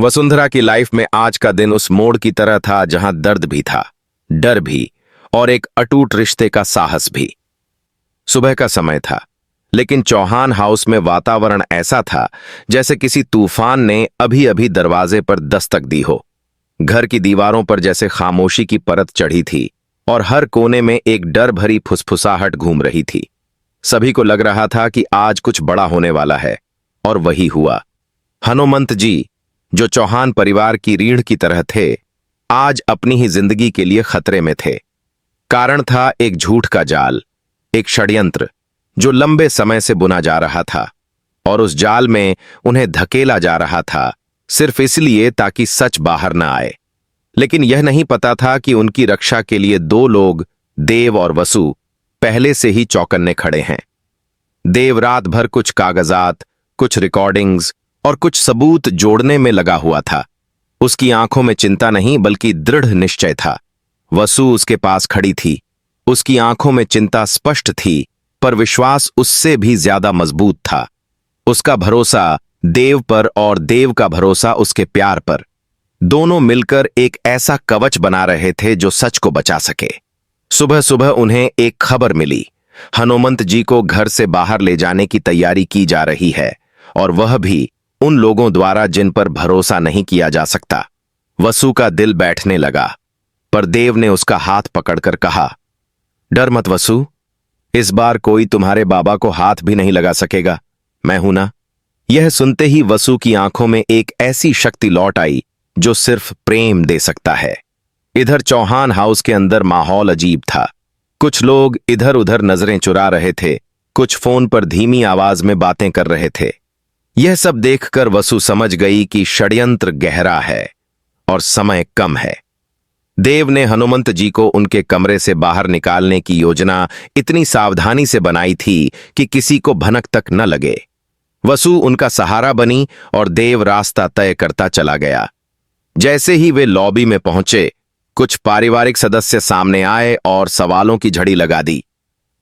वसुंधरा की लाइफ में आज का दिन उस मोड़ की तरह था जहां दर्द भी था, डर भी और एक अटूट रिश्ते का साहस भी। सुबह का समय था, लेकिन चौहान हाउस में वातावरण ऐसा था जैसे किसी तूफान ने अभी अभी दरवाजे पर दस्तक दी हो। घर की दीवारों पर जैसे खामोशी की परत चढ़ी थी और हर कोने में एक डर भरी फुसफुसाहट घूम रही थी। सभी को लग रहा था कि आज कुछ बड़ा होने वाला है, और वही हुआ। हनुमंत जी, जो चौहान परिवार की रीढ़ की तरह थे, आज अपनी ही जिंदगी के लिए खतरे में थे। कारण था एक झूठ का जाल, एक षड्यंत्र जो लंबे समय से बुना जा रहा था, और उस जाल में उन्हें धकेला जा रहा था सिर्फ इसलिए ताकि सच बाहर न आए। लेकिन यह नहीं पता था कि उनकी रक्षा के लिए दो लोग, देव और वसु, पहले से ही चौकन्ने खड़े हैं। देव रात भर कुछ कागजात, कुछ रिकॉर्डिंग्स और कुछ सबूत जोड़ने में लगा हुआ था। उसकी आंखों में चिंता नहीं बल्कि दृढ़ निश्चय था। वसु उसके पास खड़ी थी। उसकी आंखों में चिंता स्पष्ट थी, पर विश्वास उससे भी ज्यादा मजबूत था। उसका भरोसा देव पर और देव का भरोसा उसके प्यार पर। दोनों मिलकर एक ऐसा कवच बना रहे थे जो सच को बचा सके। सुबह सुबह उन्हें एक खबर मिली। हनुमंत जी को घर से बाहर ले जाने की तैयारी की जा रही है, और वह भी उन लोगों द्वारा जिन पर भरोसा नहीं किया जा सकता। वसु का दिल बैठने लगा, पर देव ने उसका हाथ पकड़कर कहा, डर मत वसु, इस बार कोई तुम्हारे बाबा को हाथ भी नहीं लगा सकेगा, मैं हूं ना। यह सुनते ही वसु की आंखों में एक ऐसी शक्ति लौट आई जो सिर्फ प्रेम दे सकता है। इधर चौहान हाउस के अंदर माहौल अजीब था। कुछ लोग इधर उधर नजरें चुरा रहे थे, कुछ फोन पर धीमी आवाज में बातें कर रहे थे। यह सब देखकर वसु समझ गई कि षड्यंत्र गहरा है और समय कम है। देव ने हनुमंत जी को उनके कमरे से बाहर निकालने की योजना इतनी सावधानी से बनाई थी कि किसी को भनक तक न लगे। वसु उनका सहारा बनी और देव रास्ता तय करता चला गया। जैसे ही वे लॉबी में पहुंचे, कुछ पारिवारिक सदस्य सामने आए और सवालों की झड़ी लगा दी।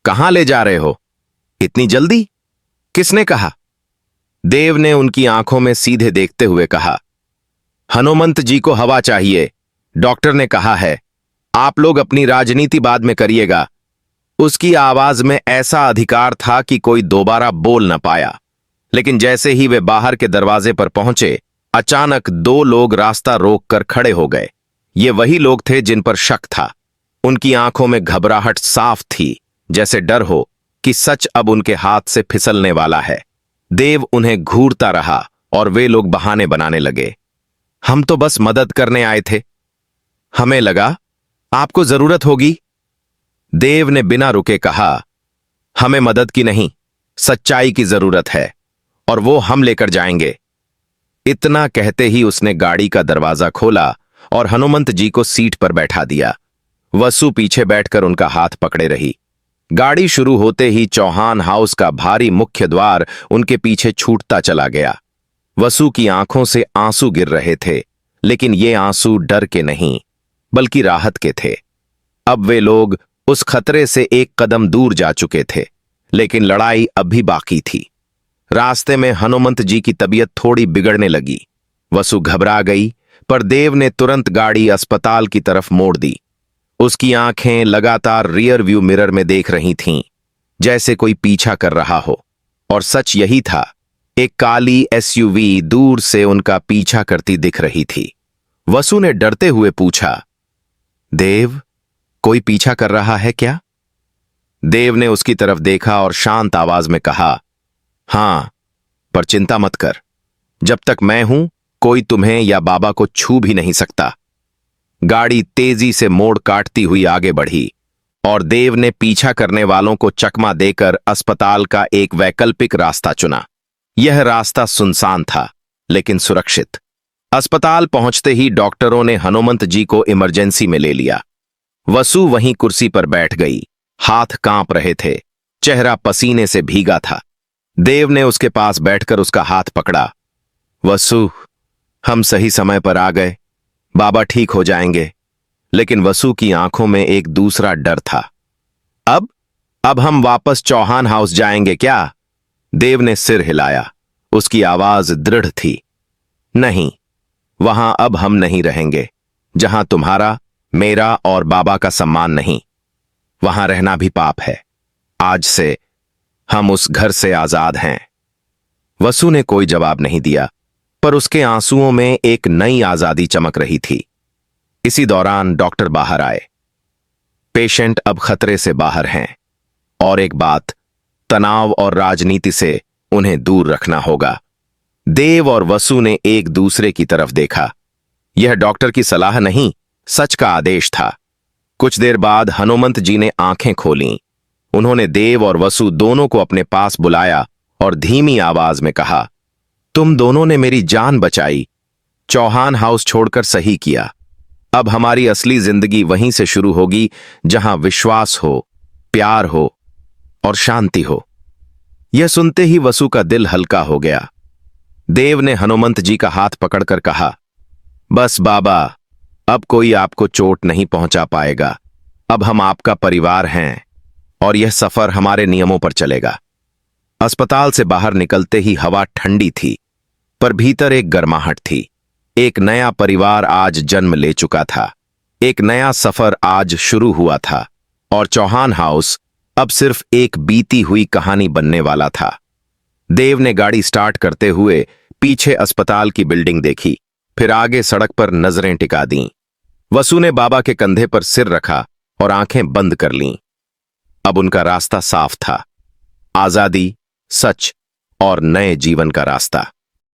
कहां ले जा रहे हो? इतनी जल्दी? किसने कहा? देव ने उनकी आंखों में सीधे देखते हुए कहा, हनुमंत जी को हवा चाहिए, डॉक्टर ने कहा है। आप लोग अपनी राजनीति बाद में करिएगा। उसकी आवाज में ऐसा अधिकार था कि कोई दोबारा बोल न पाया। लेकिन जैसे ही वे बाहर के दरवाजे पर पहुंचे, अचानक दो लोग रास्ता रोककर खड़े हो गए। ये वही लोग थे जिन पर शक था। उनकी आंखों में घबराहट साफ थी, जैसे डर हो कि सच अब उनके हाथ से फिसलने वाला है। देव उन्हें घूरता रहा और वे लोग बहाने बनाने लगे। हम तो बस मदद करने आए थे। हमें लगा आपको जरूरत होगी। देव ने बिना रुके कहा, हमें मदद की नहीं, सच्चाई की जरूरत है, और वो हम लेकर जाएंगे। इतना कहते ही उसने गाड़ी का दरवाजा खोला और हनुमंत जी को सीट पर बैठा दिया। वसु पीछे बैठकर उनका हाथ पकड़े रही। गाड़ी शुरू होते ही चौहान हाउस का भारी मुख्य द्वार उनके पीछे छूटता चला गया। वसु की आंखों से आंसू गिर रहे थे, लेकिन ये आंसू डर के नहीं बल्कि राहत के थे। अब वे लोग उस खतरे से एक कदम दूर जा चुके थे, लेकिन लड़ाई अब भी बाकी थी। रास्ते में हनुमंत जी की तबीयत थोड़ी बिगड़ने लगी। वसु घबरा गई, पर देव ने तुरंत गाड़ी अस्पताल की तरफ मोड़ दी। उसकी आंखें लगातार रियर व्यू मिरर में देख रही थीं, जैसे कोई पीछा कर रहा हो। और सच यही था, एक काली एसयूवी दूर से उनका पीछा करती दिख रही थी। वसु ने डरते हुए पूछा, देव, कोई पीछा कर रहा है क्या? देव ने उसकी तरफ देखा और शांत आवाज में कहा, हां, पर चिंता मत कर। जब तक मैं हूं, कोई तुम्हें या बाबा को छू भी नहीं सकता। गाड़ी तेजी से मोड़ काटती हुई आगे बढ़ी और देव ने पीछा करने वालों को चकमा देकर अस्पताल का एक वैकल्पिक रास्ता चुना। यह रास्ता सुनसान था, लेकिन सुरक्षित। अस्पताल पहुंचते ही डॉक्टरों ने हनुमंत जी को इमरजेंसी में ले लिया। वसु वहीं कुर्सी पर बैठ गई। हाथ कांप रहे थे, चेहरा पसीने से भीगा था। देव ने उसके पास बैठकर उसका हाथ पकड़ा। वसु, हम सही समय पर आ गए, बाबा ठीक हो जाएंगे। लेकिन वसु की आंखों में एक दूसरा डर था। अब हम वापस चौहान हाउस जाएंगे क्या? देव ने सिर हिलाया। उसकी आवाज दृढ़ थी। नहीं, वहां अब हम नहीं रहेंगे, जहां तुम्हारा, मेरा और बाबा का सम्मान नहीं। वहां रहना भी पाप है। आज से हम उस घर से आजाद हैं। वसु ने कोई जवाब नहीं दिया, पर उसके आंसुओं में एक नई आजादी चमक रही थी। इसी दौरान डॉक्टर बाहर आए। पेशेंट अब खतरे से बाहर हैं, और एक बात, तनाव और राजनीति से उन्हें दूर रखना होगा। देव और वसु ने एक दूसरे की तरफ देखा। यह डॉक्टर की सलाह नहीं, सच का आदेश था। कुछ देर बाद हनुमंत जी ने आंखें खोलीं। उन्होंने देव और वसु दोनों को अपने पास बुलाया और धीमी आवाज में कहा, तुम दोनों ने मेरी जान बचाई। चौहान हाउस छोड़कर सही किया। अब हमारी असली जिंदगी वहीं से शुरू होगी, जहां विश्वास हो, प्यार हो और शांति हो। यह सुनते ही वसु का दिल हल्का हो गया। देव ने हनुमंत जी का हाथ पकड़कर कहा, बस बाबा, अब कोई आपको चोट नहीं पहुंचा पाएगा। अब हम आपका परिवार हैं और यह सफर हमारे नियमों पर चलेगा। अस्पताल से बाहर निकलते ही हवा ठंडी थी, पर भीतर एक गर्माहट थी। एक नया परिवार आज जन्म ले चुका था। एक नया सफर आज शुरू हुआ था, और चौहान हाउस अब सिर्फ एक बीती हुई कहानी बनने वाला था। देव ने गाड़ी स्टार्ट करते हुए पीछे अस्पताल की बिल्डिंग देखी, फिर आगे सड़क पर नजरें टिका दीं। वसु ने बाबा के कंधे पर सिर रखा और आंखें बंद कर लीं। अब उनका रास्ता साफ था, आजादी, सच और नए जीवन का रास्ता।